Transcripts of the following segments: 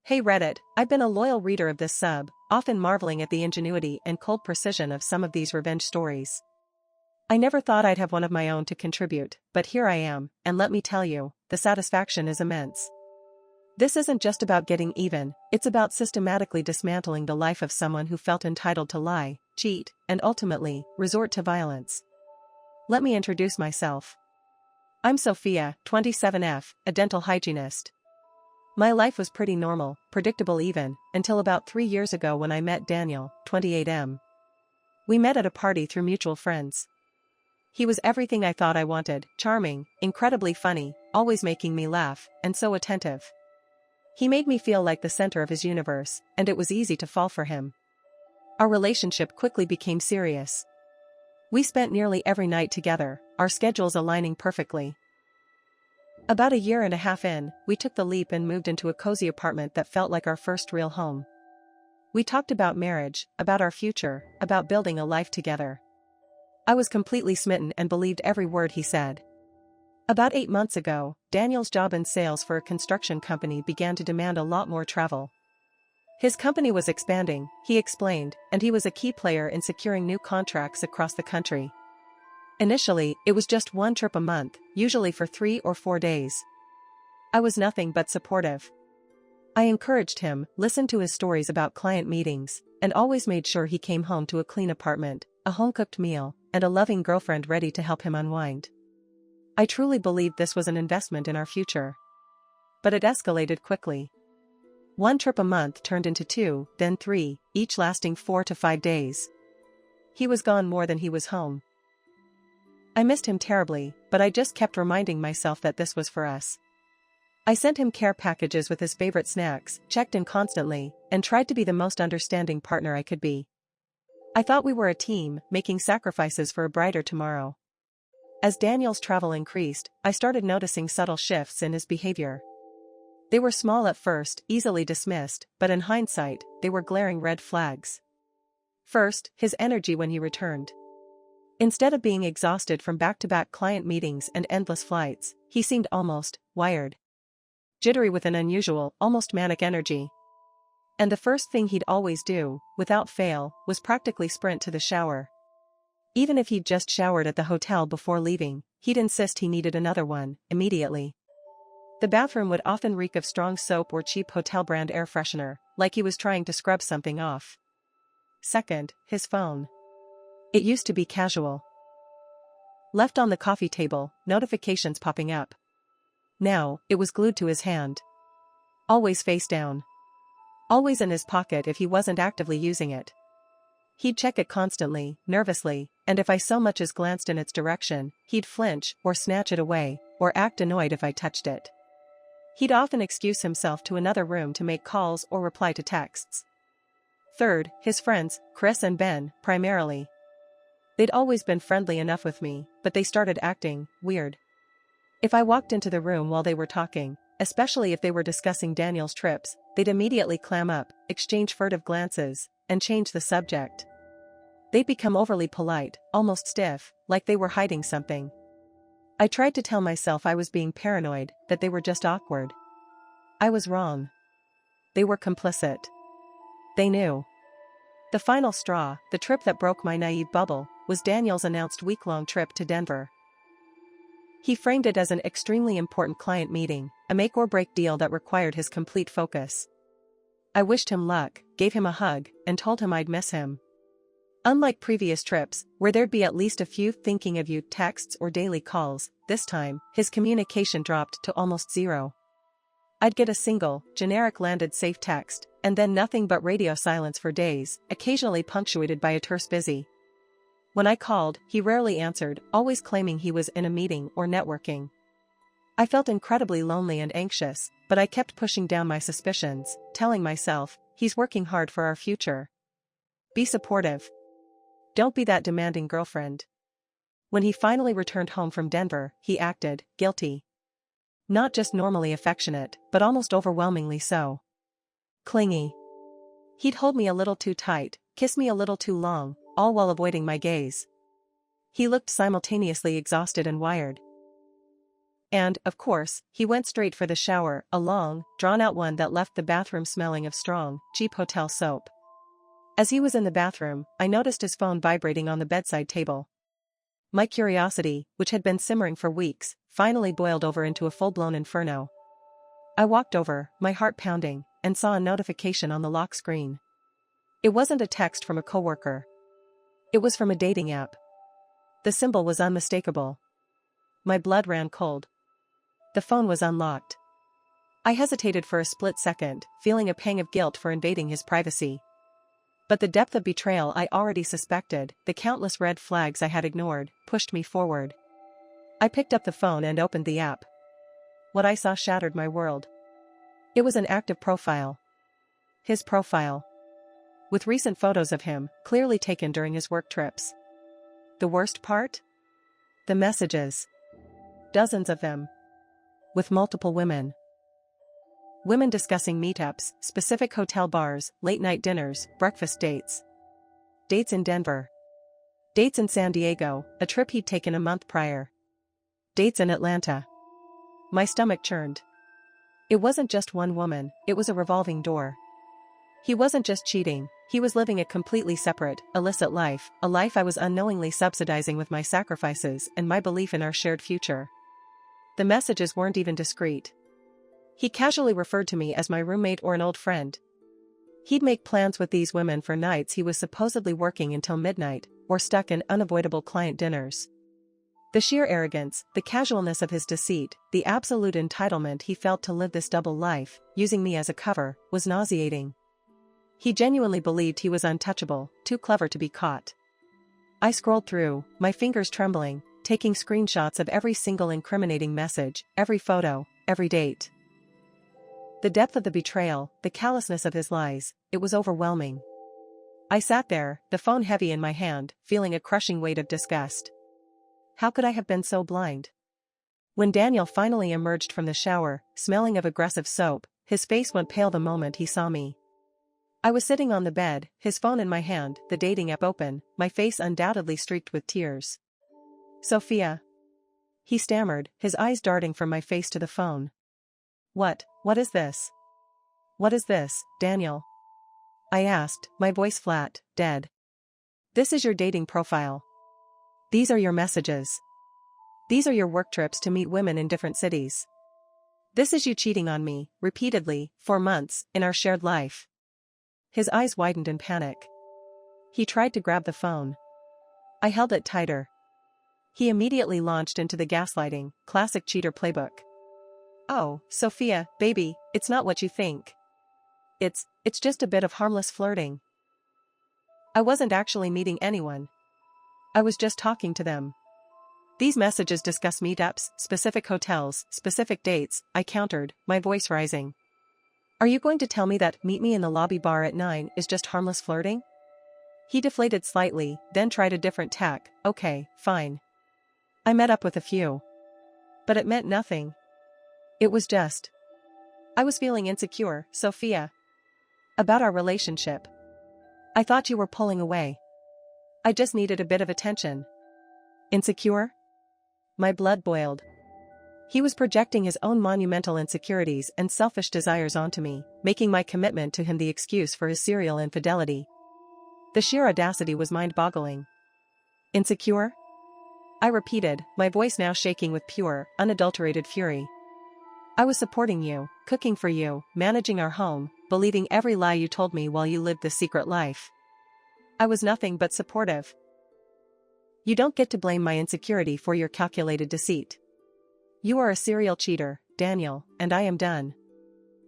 Hey Reddit, I've been a loyal reader of this sub, often marveling at the ingenuity and cold precision of some of these revenge stories. I never thought I'd have one of my own to contribute, but here I am, and let me tell you, the satisfaction is immense. This isn't just about getting even, it's about systematically dismantling the life of someone who felt entitled to lie, cheat, and ultimately, resort to violence. Let me introduce myself. I'm Sophia, 27F, a dental hygienist. My life was pretty normal, predictable even, until about 3 years ago when I met Daniel, 28M. We met at a party through mutual friends. He was everything I thought I wanted, charming, incredibly funny, always making me laugh, and so attentive. He made me feel like the center of his universe, and it was easy to fall for him. Our relationship quickly became serious. We spent nearly every night together, our schedules aligning perfectly. About a year and a half in, we took the leap and moved into a cozy apartment that felt like our first real home. We talked about marriage, about our future, about building a life together. I was completely smitten and believed every word he said. About 8 months ago, Daniel's job in sales for a construction company began to demand a lot more travel. His company was expanding, he explained, and he was a key player in securing new contracts across the country. Initially, it was just one trip a month, usually for 3 or 4 days. I was nothing but supportive. I encouraged him, listened to his stories about client meetings, and always made sure he came home to a clean apartment, a home-cooked meal, and a loving girlfriend ready to help him unwind. I truly believed this was an investment in our future. But it escalated quickly. 1 trip a month turned into 2, then 3, each lasting 4 to 5 days. He was gone more than he was home. I missed him terribly, but I just kept reminding myself that this was for us. I sent him care packages with his favorite snacks, checked in constantly, and tried to be the most understanding partner I could be. I thought we were a team, making sacrifices for a brighter tomorrow. As Daniel's travel increased, I started noticing subtle shifts in his behavior. They were small at first, easily dismissed, but in hindsight, they were glaring red flags. First, his energy when he returned. Instead of being exhausted from back-to-back client meetings and endless flights, he seemed almost wired. Jittery with an unusual, almost manic energy. And the first thing he'd always do, without fail, was practically sprint to the shower. Even if he'd just showered at the hotel before leaving, he'd insist he needed another one, immediately. The bathroom would often reek of strong soap or cheap hotel brand air freshener, like he was trying to scrub something off. Second, his phone. It used to be casual. Left on the coffee table, notifications popping up. Now, it was glued to his hand. Always face down. Always in his pocket if he wasn't actively using it. He'd check it constantly, nervously, and if I so much as glanced in its direction, he'd flinch, or snatch it away, or act annoyed if I touched it. He'd often excuse himself to another room to make calls or reply to texts. Third, his friends, Chris and Ben, primarily. They'd always been friendly enough with me, but they started acting weird. If I walked into the room while they were talking, especially if they were discussing Daniel's trips, they'd immediately clam up, exchange furtive glances, and change the subject. They'd become overly polite, almost stiff, like they were hiding something. I tried to tell myself I was being paranoid, that they were just awkward. I was wrong. They were complicit. They knew. The final straw, the trip that broke my naive bubble, was Daniel's announced week-long trip to Denver. He framed it as an extremely important client meeting, a make-or-break deal that required his complete focus. I wished him luck, gave him a hug, and told him I'd miss him. Unlike previous trips, where there'd be at least a few thinking of you texts or daily calls, this time, his communication dropped to almost zero. I'd get a single, generic landed safe text, and then nothing but radio silence for days, occasionally punctuated by a terse busy. When I called, he rarely answered, always claiming he was in a meeting or networking. I felt incredibly lonely and anxious, but I kept pushing down my suspicions, telling myself, he's working hard for our future. Be supportive. Don't be that demanding girlfriend. When he finally returned home from Denver, he acted guilty. Not just normally affectionate, but almost overwhelmingly so. Clingy. He'd hold me a little too tight, kiss me a little too long, all while avoiding my gaze. He looked simultaneously exhausted and wired. And, of course, he went straight for the shower, a long, drawn-out one that left the bathroom smelling of strong, cheap hotel soap. As he was in the bathroom, I noticed his phone vibrating on the bedside table. My curiosity, which had been simmering for weeks, finally boiled over into a full-blown inferno. I walked over, my heart pounding, and saw a notification on the lock screen. It wasn't a text from a coworker. It was from a dating app. The symbol was unmistakable. My blood ran cold. The phone was unlocked. I hesitated for a split second, feeling a pang of guilt for invading his privacy. But the depth of betrayal I already suspected, the countless red flags I had ignored, pushed me forward. I picked up the phone and opened the app. What I saw shattered my world. It was an active profile. His profile. With recent photos of him, clearly taken during his work trips. The worst part? The messages. Dozens of them. With multiple women. Women discussing meetups, specific hotel bars, late-night dinners, breakfast dates. Dates in Denver. Dates in San Diego, a trip he'd taken a month prior. Dates in Atlanta. My stomach churned. It wasn't just one woman, it was a revolving door. He wasn't just cheating, he was living a completely separate, illicit life, a life I was unknowingly subsidizing with my sacrifices and my belief in our shared future. The messages weren't even discreet. He casually referred to me as my roommate or an old friend. He'd make plans with these women for nights he was supposedly working until midnight, or stuck in unavoidable client dinners. The sheer arrogance, the casualness of his deceit, the absolute entitlement he felt to live this double life, using me as a cover, was nauseating. He genuinely believed he was untouchable, too clever to be caught. I scrolled through, my fingers trembling, taking screenshots of every single incriminating message, every photo, every date. The depth of the betrayal, the callousness of his lies, it was overwhelming. I sat there, the phone heavy in my hand, feeling a crushing weight of disgust. How could I have been so blind? When Daniel finally emerged from the shower, smelling of aggressive soap, his face went pale the moment he saw me. I was sitting on the bed, his phone in my hand, the dating app open, my face undoubtedly streaked with tears. "Sophia." He stammered, his eyes darting from my face to the phone. What is this? What is this, Daniel?" I asked, my voice flat, dead. "This is your dating profile. These are your messages. These are your work trips to meet women in different cities. This is you cheating on me, repeatedly, for months, in our shared life." His eyes widened in panic. He tried to grab the phone. I held it tighter. He immediately launched into the gaslighting, classic cheater playbook. "Oh, Sophia, baby, it's not what you think. It's just a bit of harmless flirting. I wasn't actually meeting anyone. I was just talking to them. These messages discuss meetups, specific hotels, specific dates," I countered, my voice rising. "Are you going to tell me that meet me in the lobby bar at 9 is just harmless flirting?" He deflated slightly, then tried a different tack. "Okay, fine. I met up with a few. But it meant nothing. It was just. I was feeling insecure, Sophia. About our relationship. I thought you were pulling away. I just needed a bit of attention." Insecure? My blood boiled. He was projecting his own monumental insecurities and selfish desires onto me, making my commitment to him the excuse for his serial infidelity. The sheer audacity was mind-boggling. "Insecure?" I repeated, my voice now shaking with pure, unadulterated fury. "I was supporting you, cooking for you, managing our home, believing every lie you told me while you lived the secret life. I was nothing but supportive. You don't get to blame my insecurity for your calculated deceit. You are a serial cheater, Daniel, and I am done."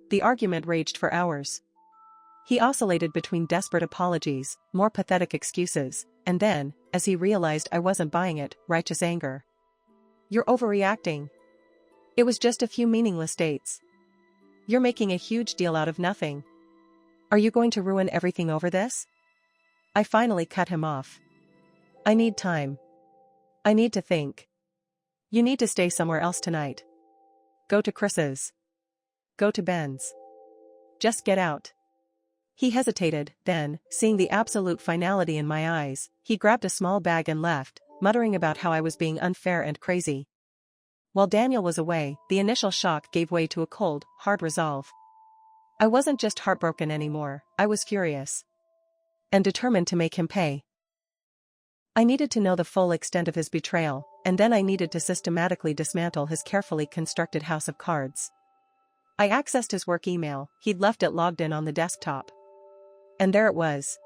The argument raged for hours. He oscillated between desperate apologies, more pathetic excuses, and then, as he realized I wasn't buying it, righteous anger. "You're overreacting. It was just a few meaningless dates. You're making a huge deal out of nothing. Are you going to ruin everything over this?" I finally cut him off. "I need time. I need to think. You need to stay somewhere else tonight. Go to Chris's. Go to Ben's. Just get out." He hesitated, then, seeing the absolute finality in my eyes, he grabbed a small bag and left, muttering about how I was being unfair and crazy. While Daniel was away, the initial shock gave way to a cold, hard resolve. I wasn't just heartbroken anymore, I was furious. And determined to make him pay. I needed to know the full extent of his betrayal, and then I needed to systematically dismantle his carefully constructed house of cards. I accessed his work email, he'd left it logged in on the desktop. And there it was.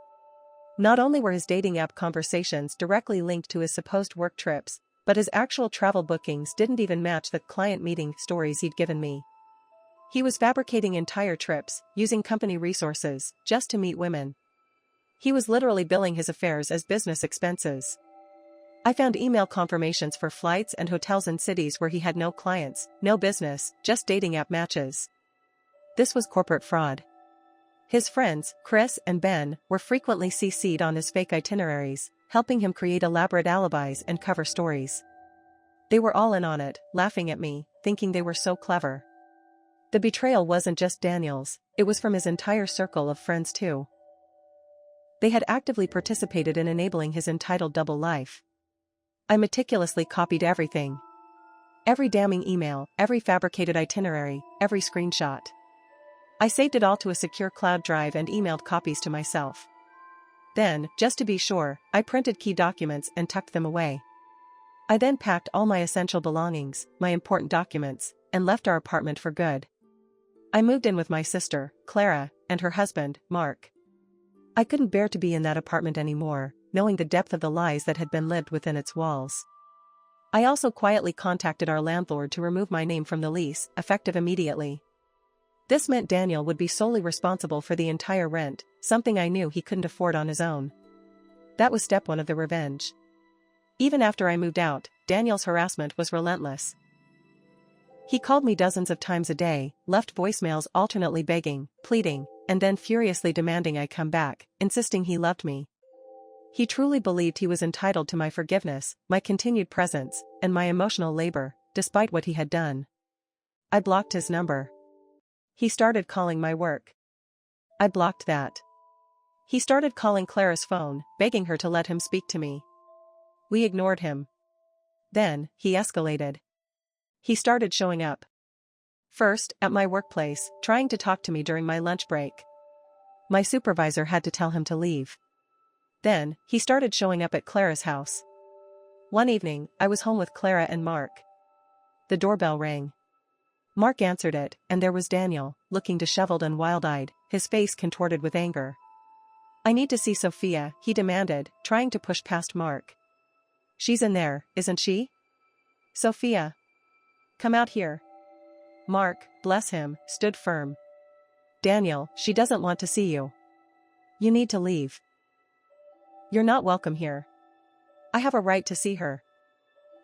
Not only were his dating app conversations directly linked to his supposed work trips, but his actual travel bookings didn't even match the client meeting stories he'd given me. He was fabricating entire trips, using company resources, just to meet women. He was literally billing his affairs as business expenses. I found email confirmations for flights and hotels in cities where he had no clients, no business, just dating app matches. This was corporate fraud. His friends, Chris and Ben, were frequently CC'd on his fake itineraries, helping him create elaborate alibis and cover stories. They were all in on it, laughing at me, thinking they were so clever. The betrayal wasn't just Daniel's, it was from his entire circle of friends too. They had actively participated in enabling his entitled double life. I meticulously copied everything. Every damning email, every fabricated itinerary, every screenshot. I saved it all to a secure cloud drive and emailed copies to myself. Then, just to be sure, I printed key documents and tucked them away. I then packed all my essential belongings, my important documents, and left our apartment for good. I moved in with my sister, Clara, and her husband, Mark. I couldn't bear to be in that apartment anymore, knowing the depth of the lies that had been lived within its walls. I also quietly contacted our landlord to remove my name from the lease, effective immediately. This meant Daniel would be solely responsible for the entire rent, something I knew he couldn't afford on his own. That was step one of the revenge. Even after I moved out, Daniel's harassment was relentless. He called me dozens of times a day, left voicemails alternately begging, pleading, and then furiously demanding I come back, insisting he loved me. He truly believed he was entitled to my forgiveness, my continued presence, and my emotional labor, despite what he had done. I blocked his number. He started calling my work. I blocked that. He started calling Clara's phone, begging her to let him speak to me. We ignored him. Then, he escalated. He started showing up. First, at my workplace, trying to talk to me during my lunch break. My supervisor had to tell him to leave. Then, he started showing up at Clara's house. One evening, I was home with Clara and Mark. The doorbell rang. Mark answered it, and there was Daniel, looking disheveled and wild-eyed, his face contorted with anger. "I need to see Sophia," he demanded, trying to push past Mark. "She's in there, isn't she? Sophia. Come out here." Mark, bless him, stood firm. "Daniel, she doesn't want to see you. You need to leave. You're not welcome here. I have a right to see her."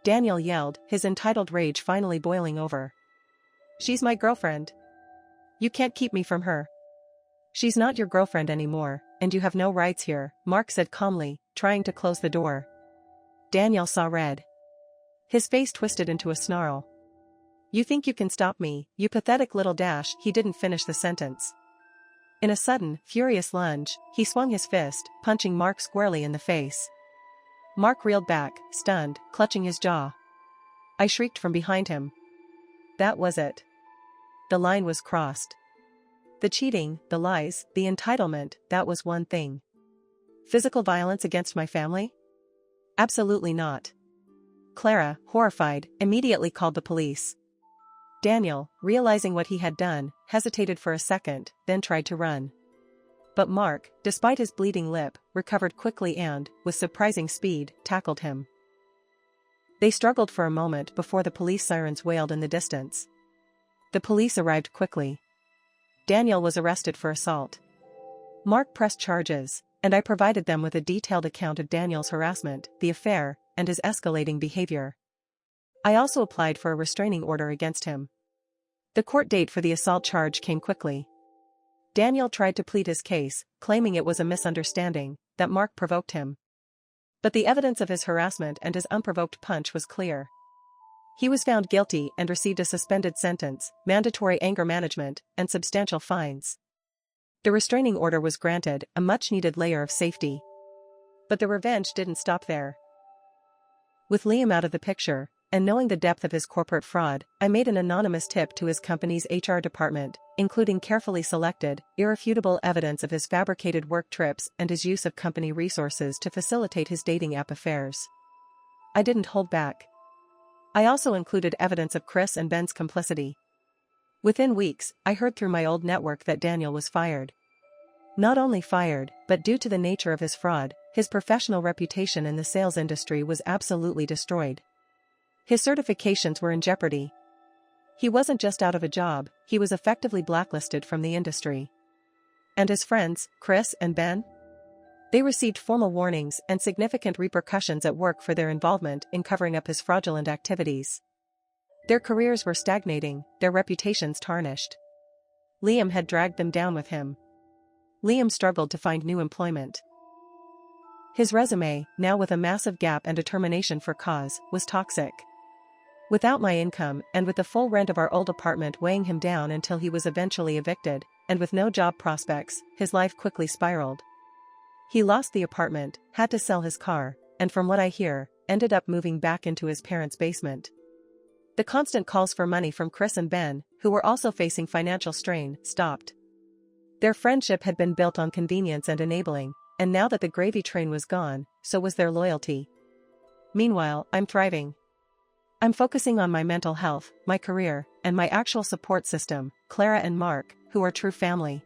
Daniel yelled, his entitled rage finally boiling over. "She's my girlfriend. You can't keep me from her." "She's not your girlfriend anymore, and you have no rights here," Mark said calmly, trying to close the door. Daniel saw red. His face twisted into a snarl. "You think you can stop me, you pathetic little dash." He didn't finish the sentence. In a sudden, furious lunge, he swung his fist, punching Mark squarely in the face. Mark reeled back, stunned, clutching his jaw. I shrieked from behind him. That was it. The line was crossed. The cheating, the lies, the entitlement, that was one thing. Physical violence against my family? Absolutely not. Clara, horrified, immediately called the police. Daniel, realizing what he had done, hesitated for a second, then tried to run. But Mark, despite his bleeding lip, recovered quickly and, with surprising speed, tackled him. They struggled for a moment before the police sirens wailed in the distance. The police arrived quickly. Daniel was arrested for assault. Mark pressed charges, and I provided them with a detailed account of Daniel's harassment, the affair, and his escalating behavior. I also applied for a restraining order against him. The court date for the assault charge came quickly. Daniel tried to plead his case, claiming it was a misunderstanding, that Mark provoked him. But the evidence of his harassment and his unprovoked punch was clear. He was found guilty and received a suspended sentence, mandatory anger management, and substantial fines. The restraining order was granted, a much-needed layer of safety. But the revenge didn't stop there. With Liam out of the picture, and knowing the depth of his corporate fraud, I made an anonymous tip to his company's HR department, including carefully selected, irrefutable evidence of his fabricated work trips and his use of company resources to facilitate his dating app affairs. I didn't hold back. I also included evidence of Chris and Ben's complicity. Within weeks, I heard through my old network that Daniel was fired. Not only fired, but due to the nature of his fraud, his professional reputation in the sales industry was absolutely destroyed. His certifications were in jeopardy. He wasn't just out of a job, he was effectively blacklisted from the industry. And his friends, Chris and Ben? They received formal warnings and significant repercussions at work for their involvement in covering up his fraudulent activities. Their careers were stagnating, their reputations tarnished. Liam had dragged them down with him. Liam struggled to find new employment. His resume, now with a massive gap and determination for cause, was toxic. Without my income and with the full rent of our old apartment weighing him down until he was eventually evicted, and with no job prospects, his life quickly spiraled. He lost the apartment, had to sell his car, and from what I hear, ended up moving back into his parents' basement. The constant calls for money from Chris and Ben, who were also facing financial strain, stopped. Their friendship had been built on convenience and enabling, and now that the gravy train was gone, so was their loyalty. Meanwhile, I'm thriving. I'm focusing on my mental health, my career, and my actual support system, Clara and Mark, who are true family.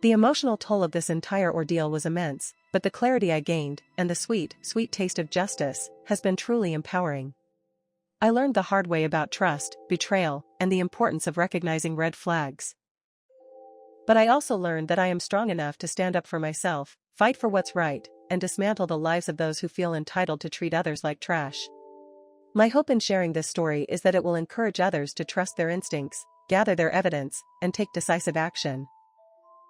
The emotional toll of this entire ordeal was immense, but the clarity I gained, and the sweet, sweet taste of justice, has been truly empowering. I learned the hard way about trust, betrayal, and the importance of recognizing red flags. But I also learned that I am strong enough to stand up for myself, fight for what's right, and dismantle the lives of those who feel entitled to treat others like trash. My hope in sharing this story is that it will encourage others to trust their instincts, gather their evidence, and take decisive action.